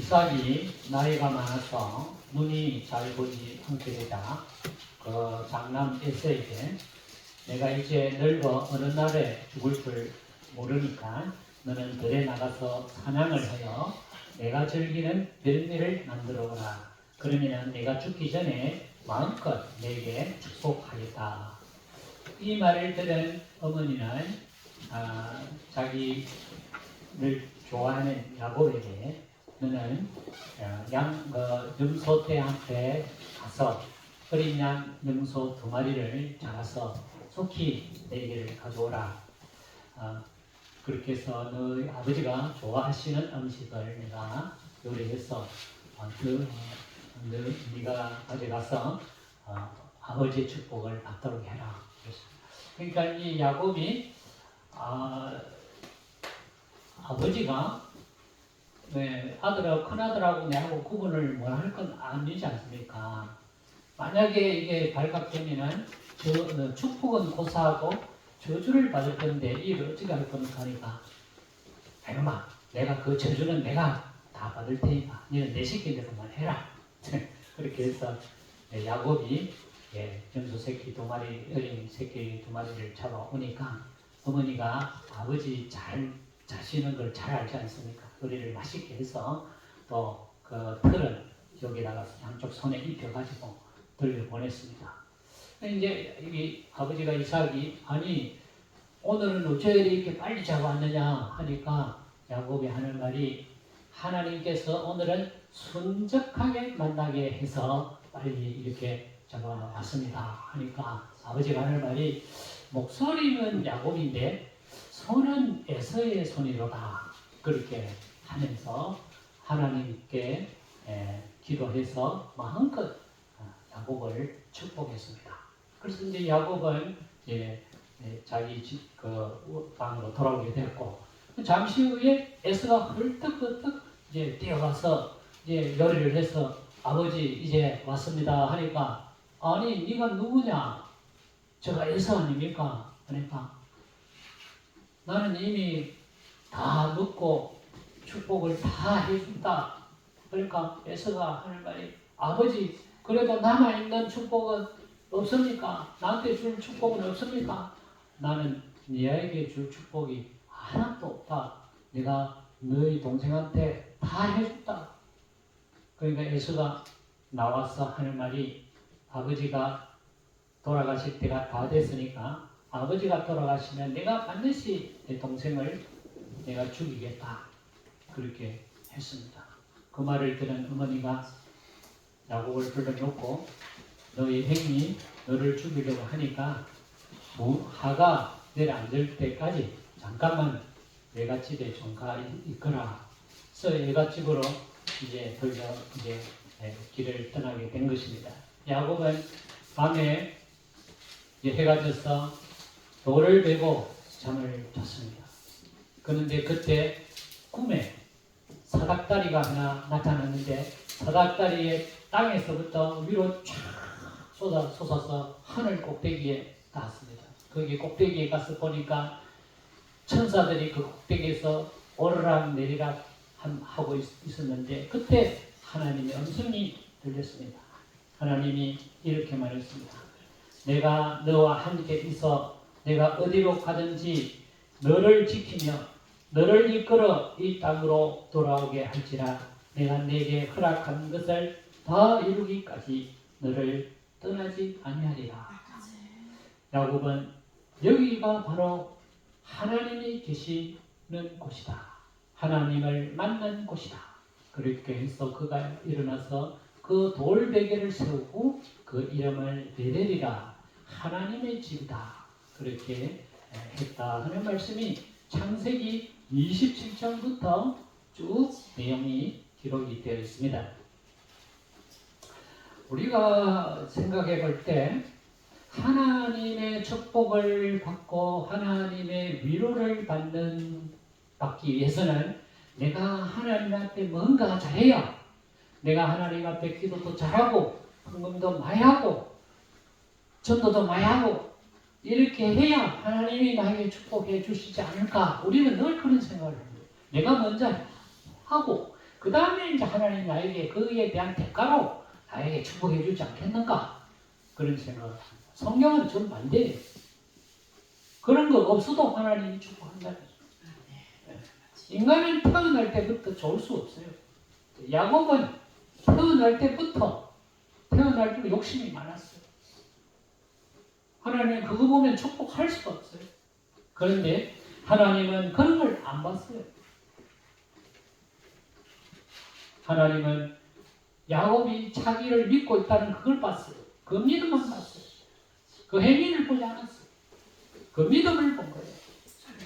이삭이 나이가 많아서 눈이 잘 보지 않게 되자 그 장남 에서에게 내가 이제 늙어 어느 날에 죽을 줄 모르니까 너는 들에 나가서 사냥을 하여 내가 즐기는 별미를 만들어 오라. 그러면 내가 죽기 전에 마음껏 내게 축복하겠다. 이 말을 들은 어머니는 자기를 좋아하는 야곱에게 너는 염소떼한테 가서 어린 양 염소 2마리를 잡아서 속히 내게를 가져오라. 그렇게 해서 너희 아버지가 좋아하시는 음식을 내가 요리해서 네가 가져가서 아버지의 축복을 받도록 해라. 그러니까 이 야곱이 아버지가 아들하고 큰아들하고 내하고 구분을 뭘 할 건 아니지 않습니까? 만약에 이게 발각되면은 축복은 고사하고 저주를 받을 건데 이를 어떻게 할 겁니까? 하니까 이놈아 내가 그 저주는 내가 다 받을 테니까 너는 내 새끼들만 해라. 그렇게 해서 야곱이 염소 새끼 2마리 어린 새끼 2마리를 잡아오니까 어머니가 아버지 잘 자시는 걸 잘 알지 않습니까? 요리를 맛있게 해서 또 그 털은 여기다가 양쪽 손에 입혀가지고 들려보냈습니다. 이제 이 아버지가 이삭이 아니 오늘은 어째 이렇게 빨리 잡아왔느냐 하니까 야곱이 하는 말이 하나님께서 오늘은 순적하게 만나게 해서 빨리 이렇게 잡아왔습니다 하니까 아버지가 하는 말이 목소리는 야곱인데 손은 에서의 손이로다. 그렇게 하면서 하나님께 기도해서 마음껏 야곱을 축복했습니다. 그래서 이제 야곱은 자기 집 방으로 돌아오게 됐고 잠시 후에 에서가 헐떡헐떡 이제 뛰어가서 이제 요리를 해서 아버지 이제 왔습니다 하니까 아니 네가 누구냐? 제가 에서 아닙니까? 그러니까 나는 이미 다 먹고 축복을 다 해준다. 그러니까 에서가 하는 말이 아버지 그래도 남아있는 축복은 없습니까? 나한테 줄 축복은 없습니까? 나는 네에게 줄 축복이 하나도 없다. 내가 너희 동생한테 다 해줬다. 그러니까 에서가 나와서 하는 말이 아버지가 돌아가실 때가 다 됐으니까 아버지가 돌아가시면 내가 반드시 내 동생을 내가 죽이겠다. 그렇게 했습니다. 그 말을 들은 어머니가 야곱을 불러놓고 너희 형이 너를 죽이려고 하니까 하가 내려앉을 때까지 잠깐만 내가 집에 좀 가 있거라. 그래서 애가 집으로 이제 길을 떠나게 된 것입니다. 야곱은 밤에 해가 져서 돌을 베고 잠을 잤습니다. 그런데 그때 꿈에 사닥다리가 하나 나타났는데 사닥다리의 땅에서부터 위로 쫙 솟아서 하늘 꼭대기에 닿았습니다. 거기 꼭대기에 가서 보니까 천사들이 그 꼭대기에서 오르락 내리락 하고 있었는데 그때 하나님의 음성이 들렸습니다. 하나님이 이렇게 말했습니다. 내가 너와 함께 있어 내가 어디로 가든지 너를 지키며 너를 이끌어 이 땅으로 돌아오게 할지라 내가 네게 허락한 것을 다 이루기까지 너를 떠나지 아니하리라. 야곱은 여기가 바로 하나님이 계시는 곳이다. 하나님을 만난 곳이다. 그렇게 해서 그가 일어나서 그 돌베개를 세우고 그 이름을 베델이라 하나님의 집이다. 그렇게 했다 하는 말씀이 창세기 27장부터 쭉 내용이 기록이 되어 있습니다. 우리가 생각해 볼 때 하나님의 축복을 받고 하나님의 위로를 받기 위해서는 내가 하나님 앞에 뭔가 잘해야 내가 하나님 앞에 기도도 잘하고 헌금도 많이 하고 전도도 많이 하고 이렇게 해야 하나님이 나에게 축복해 주시지 않을까. 우리는 늘 그런 생각을 합니다. 내가 먼저 하고 그 다음에 이제 하나님 나에게 그에 대한 대가로 나에게 축복해 주지 않겠는가? 그런 생각을 합니다. 성경은 좀 반대예요. 그런 거 없어도 하나님이 축복한다는 거죠. 인간은 태어날 때부터 좋을 수 없어요. 야곱은 태어날 때부터 욕심이 많았어요. 하나님 그거 보면 축복할 수가 없어요. 그런데 하나님은 그런 걸 안 봤어요. 하나님은 야곱이 자기를 믿고 있다는 그걸 봤어요. 그 믿음만 봤어요. 그 행위를 보지 않았어요. 그 믿음을 본 거예요.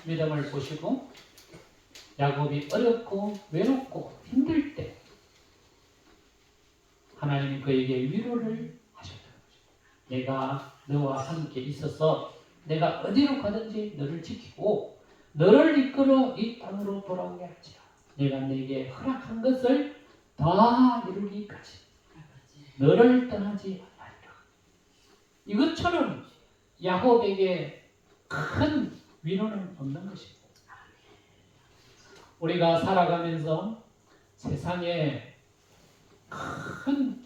믿음을 보시고 야곱이 어렵고 외롭고 힘들 때 하나님이 그에게 위로를 하셨다는 거죠. 내가 너와 함께 있어서 내가 어디로 가든지 너를 지키고 너를 이끌어 이 땅으로 돌아오게 할지라. 내가 네게 허락한 것을 다 이루기까지 너를 떠나지 않으리라. 이것처럼 야곱에게 큰 위로는 없는 것입니다. 우리가 살아가면서 세상에 큰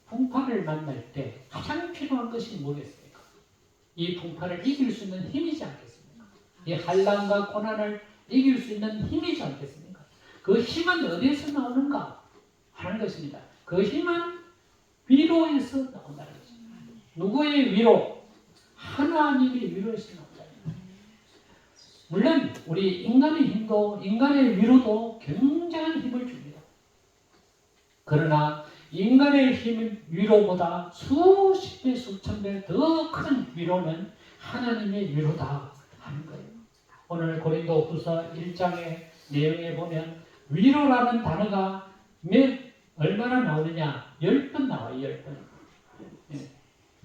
풍파를 만날 때 가장 필요한 것이 뭐겠습니까? 이 풍파를 이길 수 있는 힘이지 않겠습니까? 이 환난과 고난을 이길 수 있는 힘이지 않겠습니까? 그 힘은 어디에서 나오는가 하는 것입니다. 그 힘은 위로에서 나온다는 것입니다. 누구의 위로? 하나님의 위로에서 나온다는 것입니다. 물론 우리 인간의 힘도 인간의 위로도 굉장한 힘을 줍니다. 그러나 인간의 힘 위로보다 수십 배, 수천 배 더 큰 위로는 하나님의 위로다 하는 거예요. 오늘 고린도후서 1장의 내용에 보면 위로라는 단어가 얼마나 나오느냐? 10번 나와요. 10번.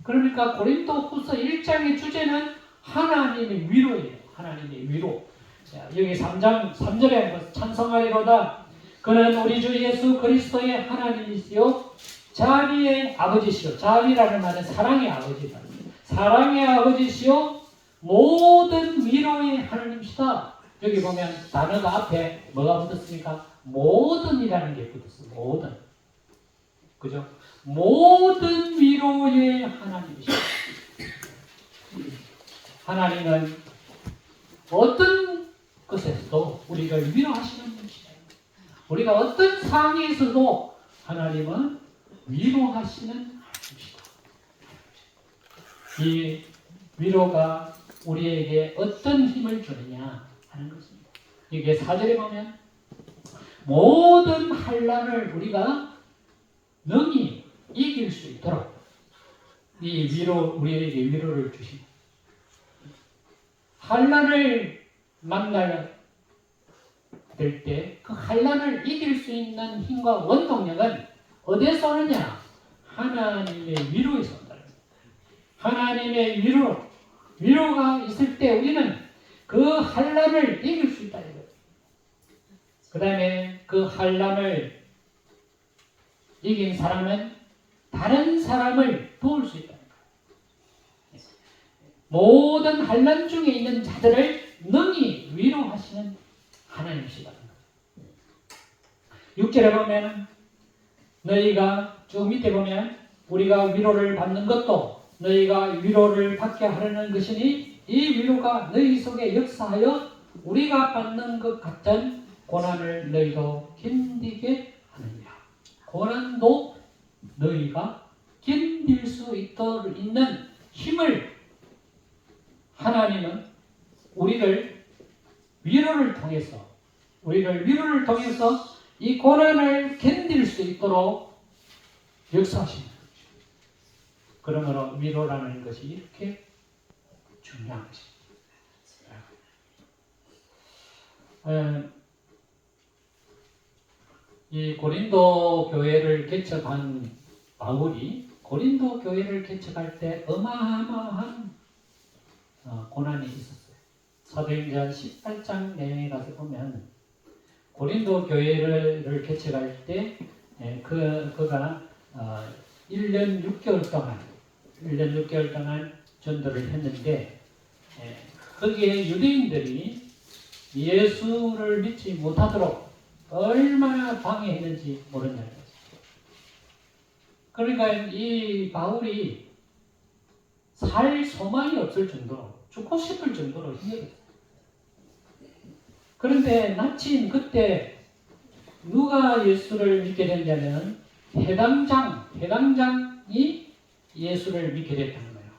그러니까 고린도후서 1장의 주제는 하나님의 위로예요. 하나님의 위로. 자, 여기 3장 3절에 한번 찬송하리로다. 그는 우리 주 예수 그리스도의 하나님이시요 자비의 아버지시요. 자비라는 말은 사랑의 아버지다. 사랑의 아버지시요 모든 위로의 하나님이시다. 여기 보면 단어가 앞에 뭐가 붙었습니까? 모든이라는 게 붙었어요. 모든. 그죠? 모든 위로의 하나님이시다. 하나님은 어떤 것에서도 우리를 위로하시는 분이시다. 우리가 어떤 상황에서도 하나님은 위로하시는 하나님이시다. 이 위로가 우리에게 어떤 힘을 주느냐 하는 것입니다. 이게 4절에 보면 모든 환난을 우리가 능히 이길 수 있도록 이 위로 우리에게 위로를 주십니다. 환난을 만날 때 그 환난을 이길 수 있는 힘과 원동력은 어디에서 오느냐? 하나님의 위로에서 온다는 거예요. 하나님의 위로가 있을 때 우리는 그 환난을 이길 수 있다는 거예요. 그 다음에 그 환난을 이긴 사람은 다른 사람을 도울 수 있다는 거예요. 모든 환난 중에 있는 자들을 능히 위로하시는 하나님이시다. 6절에 보면 너희가 쭉 밑에 보면 우리가 위로를 받는 것도 너희가 위로를 받게 하려는 것이니 이 위로가 너희 속에 역사하여 우리가 받는 것 같은 고난을 너희도 견디게 하느니라. 고난도 너희가 견딜 수 있는 힘을 하나님은 우리를 위로를 통해서 이 고난을 견딜 수 있도록 역사하시는 거죠. 그러므로 위로라는 것이 이렇게 중요한 것입니다. 이 고린도 교회를 개척한 바울이 고린도 교회를 개척할 때 어마어마한 고난이 있었어요. 사도행전 18장 내용에 가서 보면 고린도 교회를 개척할 때 그가 1년 6개월 동안 전도를 했는데 거기에 유대인들이 예수를 믿지 못하도록 얼마나 방해했는지 모른다는 거죠. 그러니까 이 바울이 살 소망이 없을 정도로 죽고 싶을 정도로 힘들었어요. 그런데 마침 그때 누가 예수를 믿게 됐냐면 해당장이 예수를 믿게 됐다는 거예요.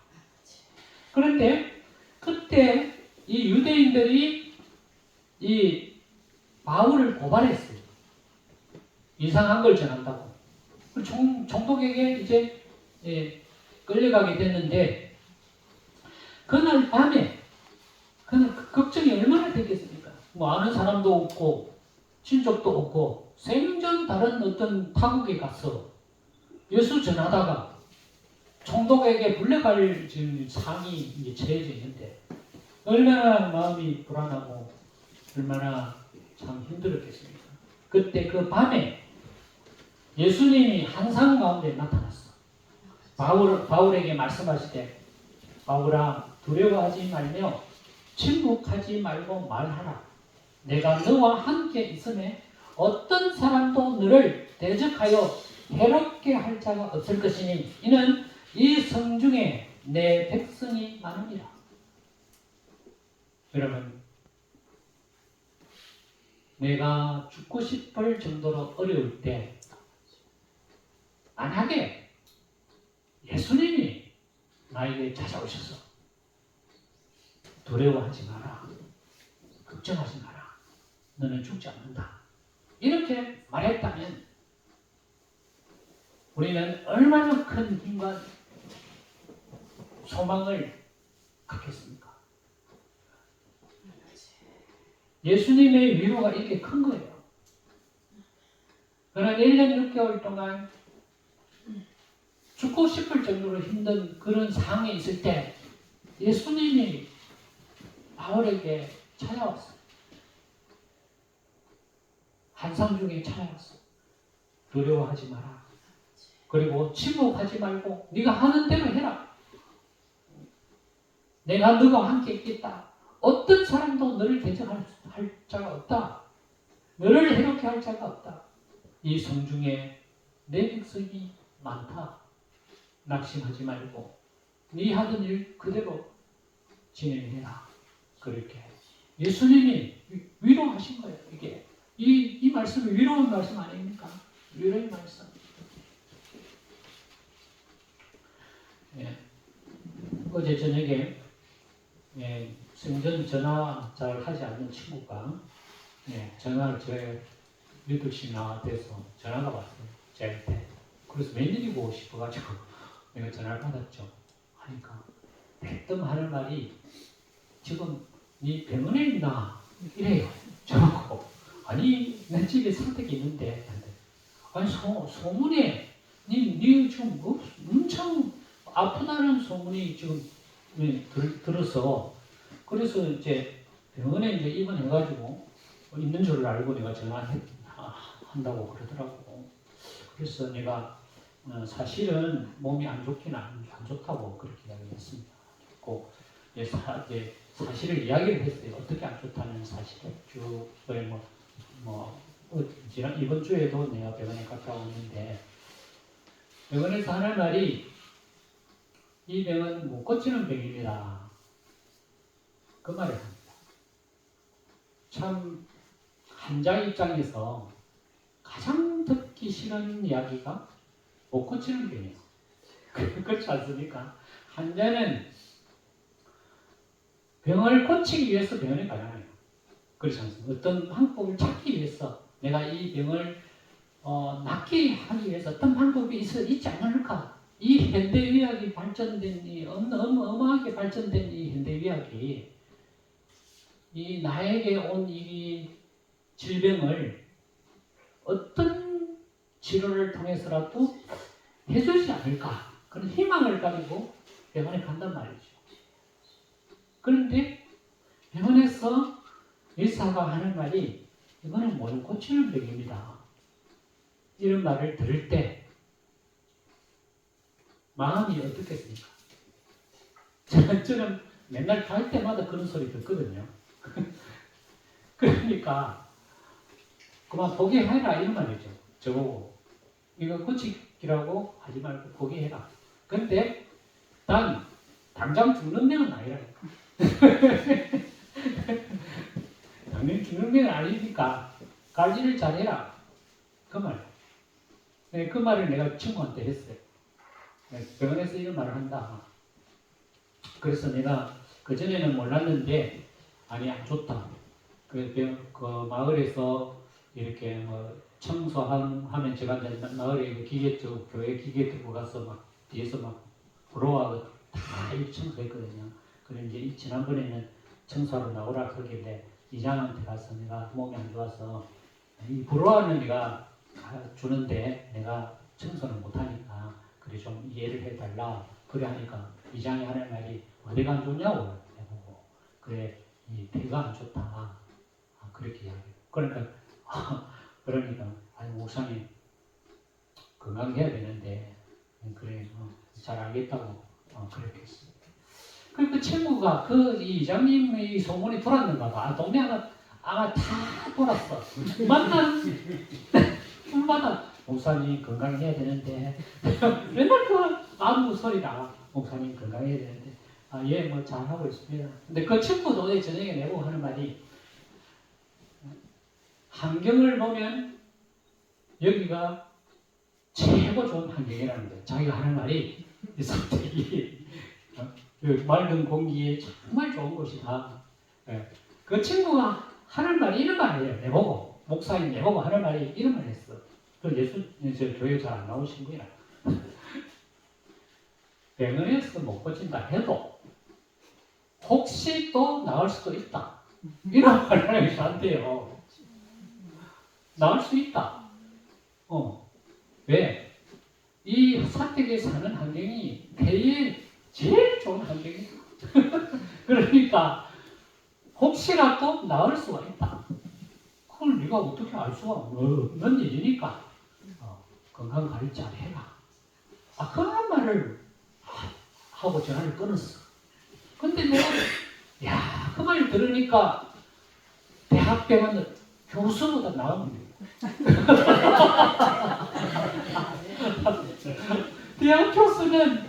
그런데 그때 이 유대인들이 이 바울을 고발했어요. 이상한 걸 전한다고. 총독에게 이제 끌려가게 됐는데 그날 밤에 그날 걱정이 얼마나 됐겠습니까? 뭐 아는 사람도 없고 친족도 없고 생전 다른 어떤 타국에 가서 예수 전하다가 총독에게 불려갈 지금 상이 이제 처해져 있는데 얼마나 마음이 불안하고 얼마나 참 힘들었겠습니까? 그때 그 밤에 예수님이 환상 가운데 나타났어. 바울에게 말씀하실 때 바울아 두려워하지 말며 침묵하지 말고 말하라. 내가 너와 함께 있음에 어떤 사람도 너를 대적하여 해롭게 할 자가 없을 것이니 이는 이 성중에 내 백성이 많으니라. 여러분, 내가 죽고 싶을 정도로 어려울 때 만약에 예수님이 나에게 찾아오셔서 두려워하지 마라. 걱정하지 마라. 너는 죽지 않는다. 이렇게 말했다면 우리는 얼마나 큰 힘과 소망을 갖겠습니까? 예수님의 위로가 이렇게 큰 거예요. 그러나 1년 6개월 동안 죽고 싶을 정도로 힘든 그런 상황에 있을 때 예수님이 바울에게 찾아왔어요. 환상 중에 찾아왔어. 두려워하지 마라. 그리고 침묵하지 말고 네가 하는 대로 해라. 내가 너와 함께 있겠다. 어떤 사람도 너를 대적할 자가 없다. 너를 해롭게 할 자가 없다. 이 성중에 내 백성이 많다. 낙심하지 말고 네 하던 일 그대로 진행해라. 그렇게 예수님이 위로하신 거예요. 이게 이 말씀이 위로의 말씀 아닙니까? 위로의 말씀. 예. 어제 저녁에 생전 전화 잘 하지 않는 친구가 전화를 제 8시나 돼서 전화가 왔어요. 저한테. 그래서 웬일이고 싶어가지고 내가 전화를 받았죠. 하니까 대뜸 하는 말이 지금 네 병원에 있나? 이래요. 저하고 아니 내 집에 선택이 있는데 아니 소문에 네 지금 엄청 아프다는 소문이 지금 들어서 그래서 이제 병원에 이제 입원해가지고 있는 줄 알고 내가 전화한다고 그러더라고. 그래서 내가 사실은 몸이 안 좋긴 안 좋다고 그렇게 이야기했습니다. 사실을 이야기를 했어요. 어떻게 안 좋다는 사실을 쭉 이번 주에도 내가 병원에 갔다 왔는데 병원에서 하는 말이 이 병은 못 고치는 병입니다. 그 말을 합니다. 참 환자 입장에서 가장 듣기 싫은 이야기가 못 고치는 병이에요. 그렇지 않습니까? 환자는 병을 고치기 위해서 병원에 가잖아요. 그렇지 않습니까? 어떤 방법을 찾기 위해서 내가 이 병을 낫게 하기 위해서 어떤 방법이 있지 않을까? 이 현대의학이 발전된 어마어마하게 발전된 이 현대의학이 이 나에게 온 이 질병을 어떤 치료를 통해서라도 해주지 않을까? 그런 희망을 가지고 병원에 간단 말이죠. 그런데 병원에서 의사가 하는 말이 이거는 못 고치는 병입니다. 이런 말을 들을 때 마음이 어떻겠습니까? 저는 맨날 갈 때마다 그런 소리 듣거든요. 그러니까 그만 포기해라 이런 말이죠. 저보고 이거 고치기라고 하지 말고 포기해라. 근데 난 당장 죽는 명은 아니라니까. 당장 죽는 명은 아니니까 관리를 잘해라. 그 말. 네, 그 말을 내가 친구한테 했어요. 네, 병원에서 이런 말을 한다. 그래서 내가 그전에는 몰랐는데 아니 안 좋다. 그 마을에서 이렇게 뭐 청소하면 제가 이제 마을에 그 기계 쪽 교회 기계 들고 가서 막 뒤에서 막 부러워하고 다 이렇게 청소했거든요. 그런데 이제 지난번에는 청소하러 나오라 그러길래 이장한테 가서 내가 몸이 안 좋아서 이 부러워하는 네가 주는데 내가 청소는 못하니까 그래 좀 이해를 해달라. 그래 하니까 이장이 하는 말이 어디가 안 좋냐고 해보고 그래 이 배가 안 좋다. 그렇게 이야기해요. 그러니까 그러니까 아니 목사님 건강해야 되는데 그래 잘 알겠다고 그렇게 했어요. 그 친구가 이 이장님의 소문이 돌았는가 봐. 동네 아마 다 돌았어. 만난 분마다 목사님 건강해야 되는데 맨날 그 아무 소리다. 목사님 건강해야 되는데 예 뭐 잘하고 있습니다. 근데 그 친구도 어제 저녁에 내고 하는 말이 환경을 보면 여기가 최고 좋은 환경이라는 거예요. 자기가 하는 말이 이 선택이 맑은 공기에 정말 좋은 곳이다. 그 친구가 하는 말이 이런 말이에요. 내보고 목사님 내보고 하는 말이 이런 말 했어. 그 교회 잘 안 나오신 거야. 병원에서 못 고친다 해도 혹시 또 나을 수도 있다. 이런 말을 저한테요. 나을 수 있다. 왜? 이 사택에 사는 환경이 폐에 제일 좋은 환경이다. 그러니까 혹시라도 나을 수가 있다. 그걸 네가 어떻게 알 수가 없는 일이니까 건강 관리 잘 해라. 그런 말을 하고 전화를 끊었어. 근데 내가 그 말을 들으니까 대학병원 교수보다 나은 거예요. 대학 교수는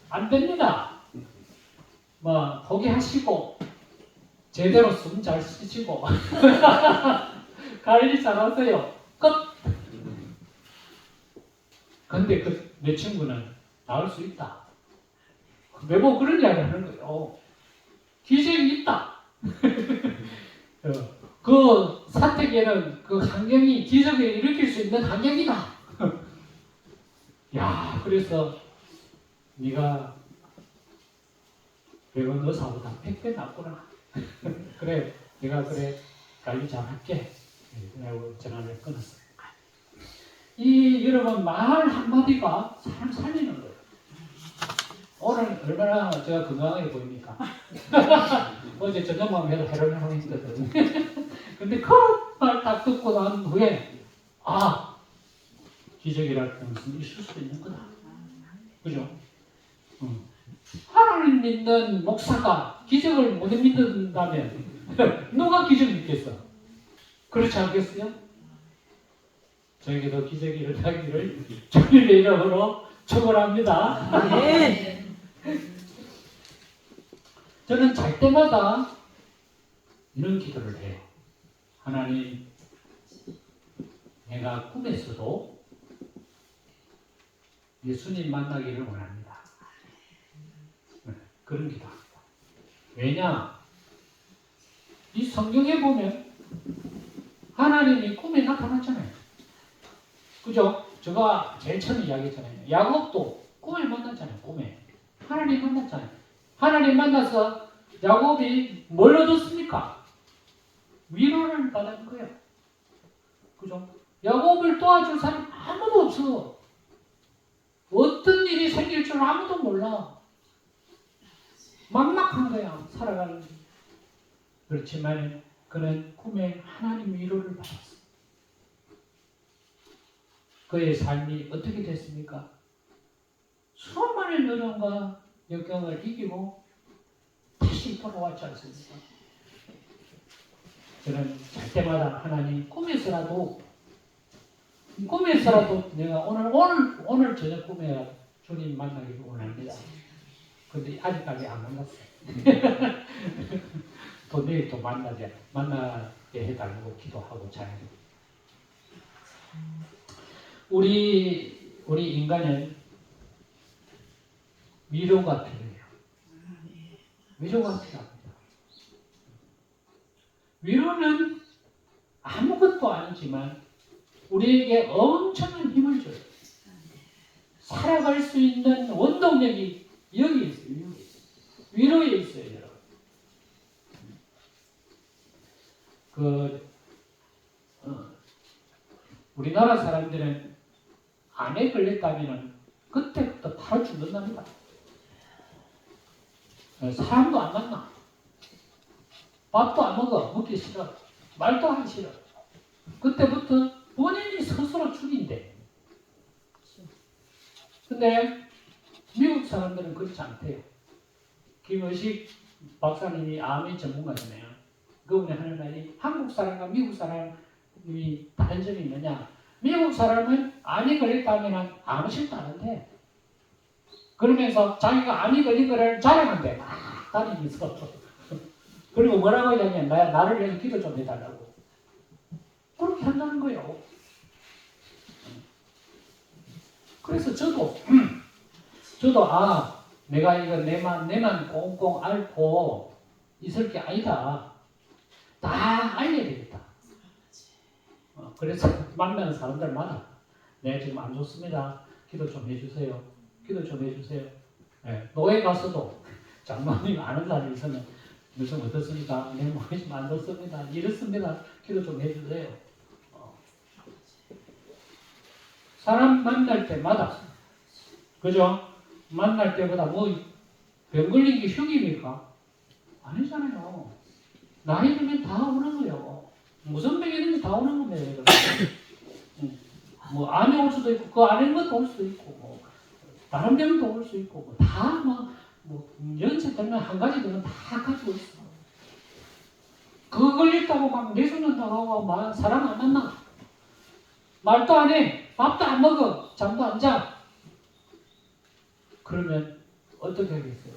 안 됩니다. 뭐 포기하시고 제대로 숨 잘 쉬시고 관리 잘하세요. 끝. 근데 내 친구는 나을 수 있다. 매번 그런 이야기를 하는 거예요. 기적이 있다. 그 사택에는 그 환경이 기적을 일으킬 수 있는 환경이다. 그래서 네가 병원 의사보다 100배 낫구나. 그래, 내가 그래 관리 잘할게. 그러고 전화를 끊었어요. 여러분 말 한마디가 사람 살리는 거예요. 오늘 얼마나 제가 건강하게 보입니까? 어제 저녁만 해도 해롱해롱 했거든. 근데 그 말 딱 듣고 난 후에 기적이라는 것은 있을 수 있는 거다. 그죠? 하나님 믿는 목사가 기적을 못 믿는다면 누가 기적 믿겠어? 그렇지 않겠어요? 저에게도 기적이 일어나기를 주님의 이름으로 축원합니다. 네. 저는 잘 때마다 이런 기도를 해요. 하나님, 내가 꿈에서도 예수님 만나기를 원합니다. 그런 기도합니다. 왜냐? 이 성경에 보면 하나님이 꿈에 나타났잖아요. 그죠? 제가 제일 처음에 이야기했잖아요. 야곱도 꿈을 만났잖아요. 꿈에. 하나님 만났잖아요. 하나님 만나서 야곱이 뭘 얻었습니까? 위로를 받은 거예요. 그죠? 야곱을 도와줄 사람 아무도 없어. 어떤 일이 생길 줄 아무도 몰라. 막막한 거야. 살아가는 게. 그렇지만 그는 꿈에 하나님 위로를 받았어. 그의 삶이 어떻게 됐습니까? 수많은 어려움과 역경을 이기고 다시 돌아왔지 않습니까? 저는 잘 때마다 하나님 꿈에서라도 내가 오늘 저녁 꿈에 주님 만나기를 원합니다. 근데 아직까지 안 만났어요. 또 내일 또 만나게 해달라고 기도하고 자요. 우리 인간은 위로가 필요해요. 위로가 필요합니다. 위로는 아무것도 아니지만 우리에게 엄청난 힘을 줘요. 살아갈 수 있는 원동력이 여기 있어요. 위로에 있어요, 여러분. 우리나라 사람들은 암에 걸렸다면 그때부터 바로 죽는답니다. 사람도 안 만나. 밥도 안 먹어. 먹기 싫어. 말도 하기 싫어. 그때부터 본인이 스스로 죽인대. 근데 미국 사람들은 그렇지 않대요. 김의식 박사님이 암의 전문가잖아요. 그분이 하는 말이 한국 사람과 미국 사람이 다른 점이 있느냐. 미국 사람은 암이 걸렸다면 아무 식도 안 한대. 그러면서 자기가 암이 걸린 거를 자랑한대. 막 다니면서. 그리고 뭐라고 하냐면 나를 위해서 기도 좀 해달라고. 그렇게 한다는 거예요. 그래서 저도 내가 이거 내만 꽁꽁 앓고 있을 게 아니다. 다 알려야 되겠다. 그래서 만나는 사람들마다 내가 지금 안 좋습니다. 기도 좀 해주세요. 기도 좀 해주세요. 네, 노예 가서도 장로님 아는 사람이 있으면 요즘 어떻습니까? 내 몸이 좀 안 좋습니다. 이렇습니다. 기도 좀 해주세요. 사람 만날 때마다 그죠? 만날 때보다 병 걸린 게 흉입니까? 아니잖아요. 나이 들면 다 오는 거예요. 무슨 병이든지 다 오는 겁니다. 암이 올 수도 있고 그 아닌 것도 올 수도 있고 다른 병도 올 수 있고 다 연세 들면 한 가지 되면 다 가지고 있어. 그거 걸렸다고 막 내숭는다고 하고 사람 안 만나. 말도 안 해. 밥도 안 먹어. 잠도 안 자. 그러면 어떻게 하겠어요?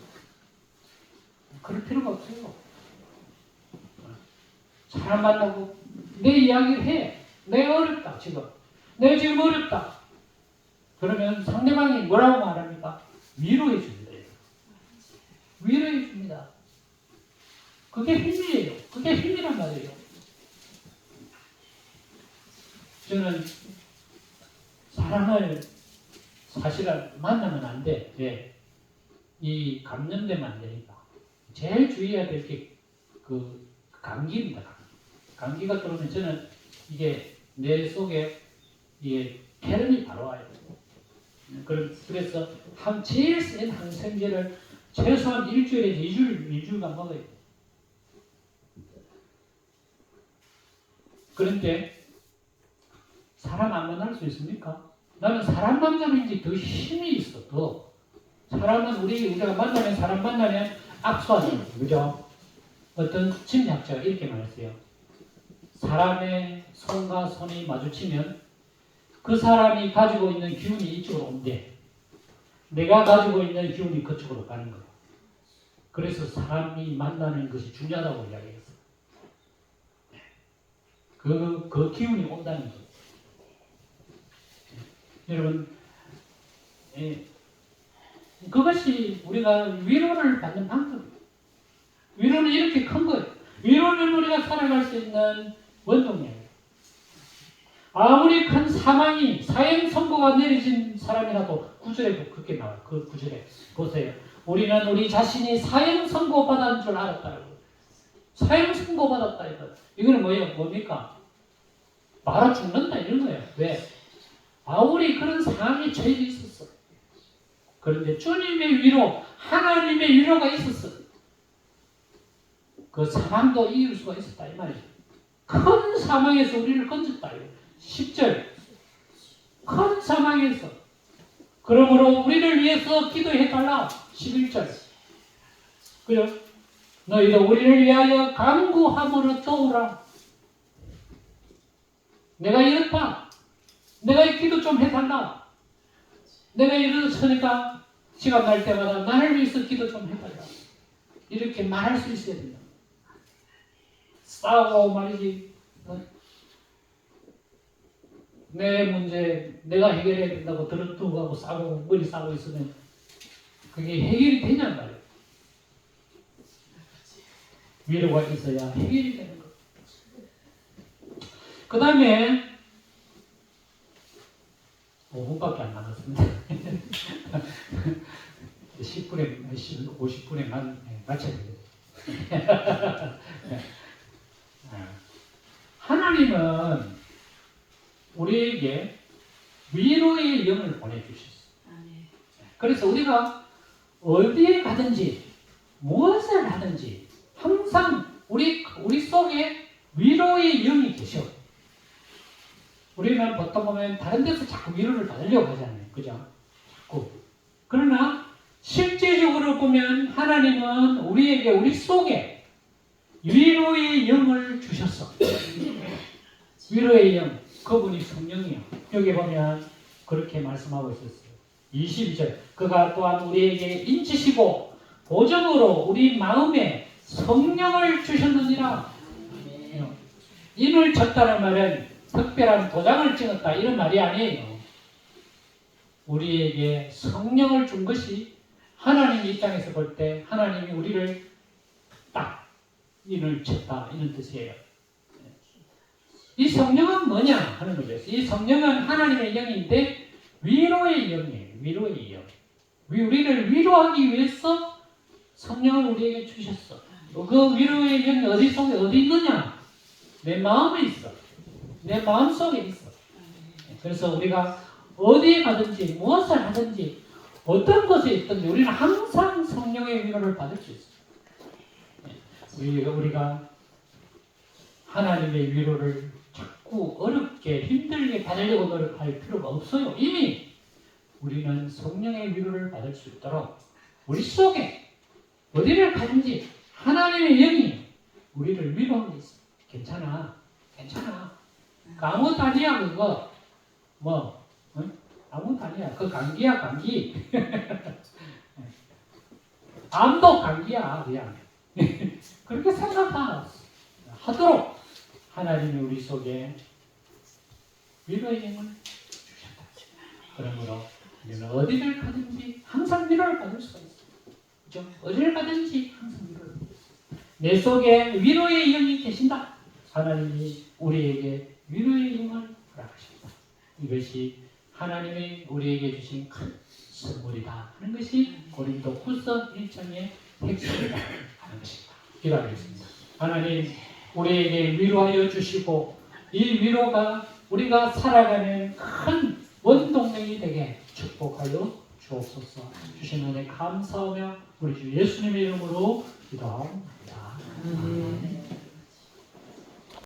그럴 필요가 없어요. 사람 만나고 내 이야기를 해. 내가 어렵다 지금. 내가 지금 어렵다. 그러면 상대방이 뭐라고 말합니까? 위로해 줍니다. 위로해 줍니다. 그게 힘이에요. 그게 힘이란 말이에요. 저는 사람을 사실은 만나면 안 돼. 왜? 이 감염되면 안 되니까. 제일 주의해야 될 게 그 감기입니다. 감기가 들어오면 저는 이게 내 속에 이게 폐렴이 바로 와요. 그래서 제일 센 항생제를 최소한 일주일에서 2주간 먹어야 돼요. 그런데 사람 안 만날 수 있습니까? 나는 사람 만나면 이제 더 힘이 있어. 더 사람은 우리가 만나면 사람 만나면 악수하는 거죠. 그죠? 어떤 심리학자가 이렇게 말했어요. 사람의 손과 손이 마주치면 그 사람이 가지고 있는 기운이 이쪽으로 온대. 내가 가지고 있는 기운이 그쪽으로 가는 거예요. 그래서 사람이 만나는 것이 중요하다고 이야기했어. 그 기운이 온다는 거예요. 여러분, 그것이 우리가 위로를 받는 방법이에요. 위로는 이렇게 큰 거예요. 위로는 우리가 살아갈 수 있는 원동력이에요. 아무리 큰 사형 선고가 내려진 사람이라도 구절에 그렇게 나와요. 그 구절에 보세요. 우리는 우리 자신이 사형 선고 받은 줄 알았다고. 사형 선고 받았다 이거. 이거는 뭐예요? 뭡니까? 말아 죽는다 이런 거예요. 왜? 바울이 그런 상황에 처해 있었어. 그런데 주님의 위로, 하나님의 위로가 있었어. 그 사망도 이길 수가 있었다 이 말이죠. 큰 사망에서 우리를 건졌다. 10절. 큰 사망에서. 그러므로 우리를 위해서 기도해달라. 11절. 그죠? 너희도 우리를 위하여 간구함으로 도우라. 내가 이렇다. 내가 이 기도 좀 해달라. 내가 일어서니까 시간 날 때마다 나를 위해서 기도 좀 해달라. 이렇게 말할 수 있어야 된다. 싸우고 말이지. 내 문제 내가 해결해야 된다고 들어두고 하고 싸우고 머리 싸우고 있으면 그게 해결이 되냔 말이야. 위로가 있어야 해결이 되는 거. 그 다음에 5분밖에 안 남았습니다. 10분에 50분에 맞춰야 돼요. 하나님은 우리에게 위로의 영을 보내주셨어요. 그래서 우리가 어디에 가든지 무엇을 하든지 항상 우리 속에 위로의 영이 계셔. 우리는 보통 보면 다른 데서 자꾸 위로를 받으려고 하잖아요. 그죠? 자꾸. 그러나 실제적으로 보면 하나님은 우리에게 우리 속에 위로의 영을 주셨어. 위로의 영. 그분이 성령이요. 여기 보면 그렇게 말씀하고 있었어요. 22절. 그가 또한 우리에게 인치시고 보정으로 우리 마음에 성령을 주셨느니라. 인을 쳤다는 말은 특별한 도장을 찍었다 이런 말이 아니에요. 우리에게 성령을 준 것이 하나님 입장에서 볼 때 하나님이 우리를 딱 인을 쳤다 이런 뜻이에요. 이 성령은 뭐냐 하는 거죠. 이 성령은 하나님의 영인데 위로의 영이에요. 위로의 영. 우리를 위로하기 위해서 성령을 우리에게 주셨어. 그 위로의 영이 어디 속에 어디 있느냐? 내 마음에 있어. 내 마음 속에 있어. 그래서 우리가 어디에 가든지 무엇을 하든지 어떤 곳에 있든지 우리는 항상 성령의 위로를 받을 수 있어요. 우리가 하나님의 위로를 자꾸 어렵게 힘들게 받으려고 노력할 필요가 없어요. 이미 우리는 성령의 위로를 받을 수 있도록 우리 속에 어디를 가든지 하나님의 영이 우리를 위로하고 있어. 괜찮아. 괜찮아. 아무것도 아니야 그거. 아무것도 아니야. 그 감기야 감기. 암도 감기야 그냥. 그렇게 생각하도록 하나님이 우리 속에 위로의 영을 주셨다. 그러므로 우리는 어디를 가든지 항상 위로를 받을 수가 있어. 그렇죠? 어디를 가든지 항상 위로를 받을 수 있어. 내 속에 위로의 영이 계신다. 하나님이 우리에게 위로의 영을 허락하십니다. 이것이 하나님이 우리에게 주신 큰 선물이다 하는 것이 고린도후서 1장의 핵심이다 하는 것입니다. 기도하겠습니다. 하나님 우리에게 위로하여 주시고 이 위로가 우리가 살아가는 큰 원동력이 되게 축복하여 주옵소서. 주신 은혜 감사하며 우리 주 예수님의 이름으로 기도합니다. 아멘.